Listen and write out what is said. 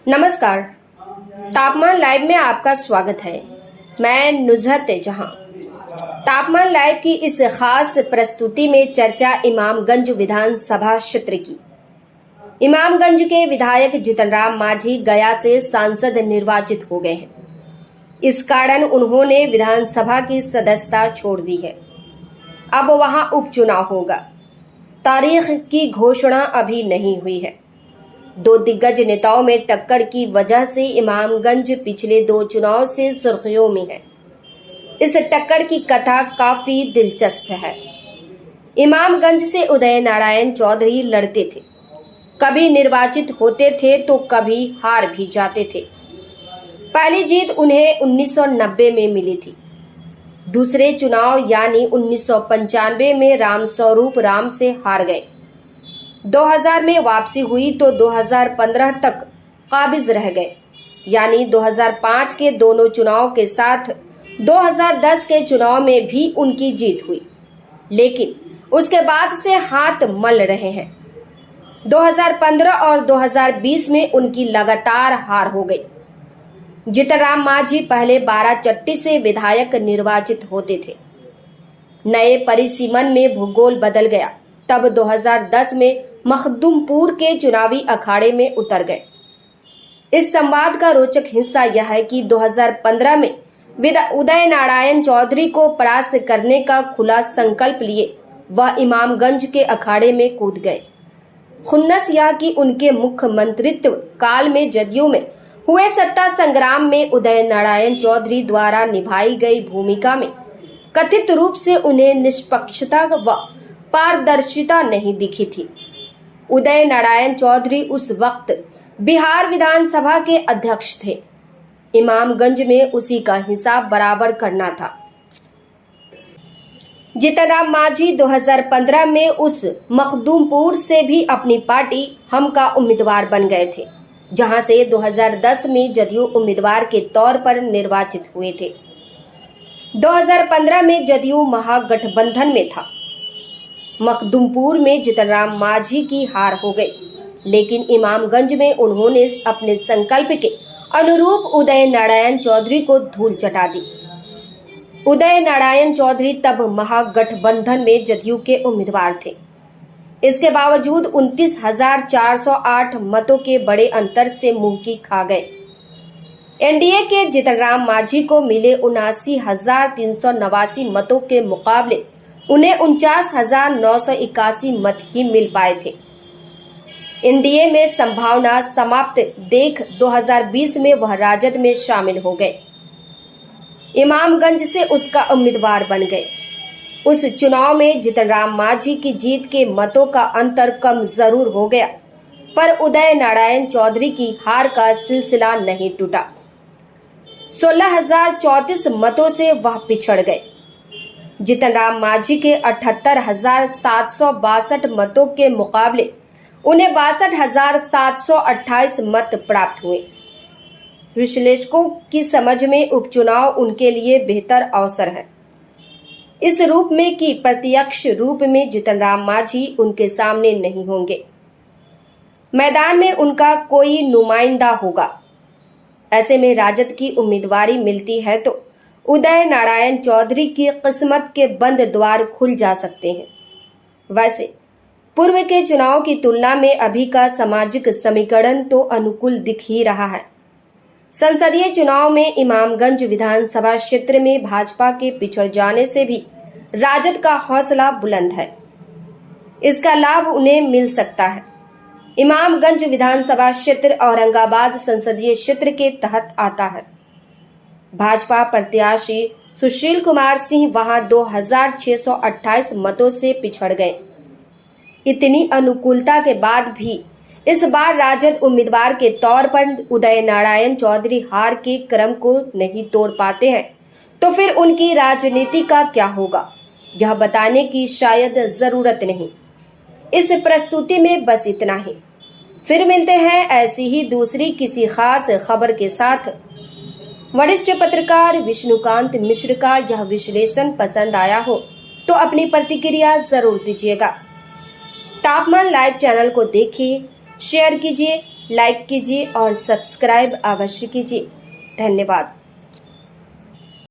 नमस्कार। तापमान लाइव में आपका स्वागत है। मैं नुजहत जहां। तापमान लाइव की इस खास प्रस्तुति में चर्चा इमामगंज विधानसभा क्षेत्र की। इमामगंज के विधायक जीतनराम मांझी गया से सांसद निर्वाचित हो गए हैं। इस कारण उन्होंने विधानसभा की सदस्यता छोड़ दी है। अब वहां उपचुनाव होगा। तारीख की घोषणा अभी नहीं हुई है। दो दिग्गज नेताओं में टक्कर की वजह से इमामगंज पिछले 2 चुनाव से सुर्खियों में है। इस टक्कर की कथा काफी दिलचस्प है। इमामगंज से उदय नारायण चौधरी लड़ते थे, कभी निर्वाचित होते थे तो कभी हार भी जाते थे। पहली जीत उन्हें 1990 में मिली थी। दूसरे चुनाव यानी 1995 में रामस्वरूप राम से हार गए। 2000 में वापसी हुई तो 2015 तक काबिज रह गए, यानी 2005 के दोनों चुनाव के साथ 2010 के चुनाव में भी उनकी जीत हुई, लेकिन उसके बाद से हाथ मल रहे हैं। 2015 और 2020 में उनकी लगातार हार हो गई। जीतनराम मांझी पहले बाराचट्टी से विधायक निर्वाचित होते थे। नए परिसीमन में भूगोल बदल गया। तब 2010 में मखदुमपुर के चुनावी अखाड़े में उतर गए। इस संवाद का रोचक हिस्सा यह है कि 2015 में उदय नारायण चौधरी को परास्त करने का खुला संकल्प लिए वह इमामगंज के अखाड़े में कूद गए। खुन्नस यह कि उनके मुख्यमंत्रित्व काल में जदयू में हुए सत्ता संग्राम में उदय नारायण चौधरी द्वारा निभाई गई भूमिका में कथित रूप से उन्हें निष्पक्षता व पारदर्शिता नहीं दिखी थी। उदय नारायण चौधरी उस वक्त बिहार विधानसभा के अध्यक्ष थे। इमामगंज में उसी का हिसाब बराबर करना था। जीतनराम मांझी 2015 में उस मखदूमपुर से भी अपनी पार्टी हम का उम्मीदवार बन गए थे, जहां से 2010 में जदयू उम्मीदवार के तौर पर निर्वाचित हुए थे। 2015 में जदयू महागठबंधन में था। मखदुमपुर में जीतनराम मांझी की हार हो गई, लेकिन इमामगंज में उन्होंने अपने संकल्प के अनुरूप उदय नारायण चौधरी को धूल चटा दी। उदय नारायण चौधरी तब महागठबंधन में जदयू के उम्मीदवार थे। इसके बावजूद 29,408 मतों के बड़े अंतर से मुंह की खा गए। एनडीए के जीतनराम मांझी को मिले 79,389 मतों के मुकाबले उन्हें 49,981 मत ही मिल पाए थे। एनडीए में संभावना समाप्त देख 2020 में वह राजद में शामिल हो गए। इमामगंज से उसका उम्मीदवार बन गए। उस चुनाव में जीतनराम मांझी की जीत के मतों का अंतर कम जरूर हो गया, पर उदय नारायण चौधरी की हार का सिलसिला नहीं टूटा। 16,034 मतों से वह पिछड़ गए। जीतनराम मांझी के 78,762 मतों के मुकाबले उन्हें 62,728 मत प्राप्त हुए। विश्लेषकों की समझ में उपचुनाव उनके लिए बेहतर अवसर है, इस रूप में कि प्रत्यक्ष रूप में जीतनराम मांझी उनके सामने नहीं होंगे। मैदान में उनका कोई नुमाइंदा होगा। ऐसे में राजद की उम्मीदवारी मिलती है तो उदय नारायण चौधरी की किस्मत के बंद द्वार खुल जा सकते हैं। वैसे पूर्व के चुनाव की तुलना में अभी का सामाजिक समीकरण तो अनुकूल दिख ही रहा है। संसदीय चुनाव में इमामगंज विधानसभा क्षेत्र में भाजपा के पिछड़ जाने से भी राजद का हौसला बुलंद है। इसका लाभ उन्हें मिल सकता है। इमामगंज विधानसभा क्षेत्र औरंगाबाद संसदीय क्षेत्र के तहत आता है। भाजपा प्रत्याशी सुशील कुमार सिंह वहां 2,628 मतों से पिछड़ गए। इतनी अनुकूलता के बाद भी इस बार राजद उम्मीदवार के तौर पर उदय नारायण चौधरी हार के क्रम को नहीं तोड़ पाते हैं, तो फिर उनकी राजनीति का क्या होगा, यह बताने की शायद जरूरत नहीं। इस प्रस्तुति में बस इतना ही। फिर मिलते हैं ऐसी ही दूसरी किसी खास खबर के साथ। वरिष्ठ पत्रकार विष्णुकांत मिश्र का यह विश्लेषण पसंद आया हो तो अपनी प्रतिक्रिया जरूर दीजिएगा। तापमान लाइव चैनल को देखिए, शेयर कीजिए लाइक कीजिए और सब्सक्राइब अवश्य कीजिए। धन्यवाद।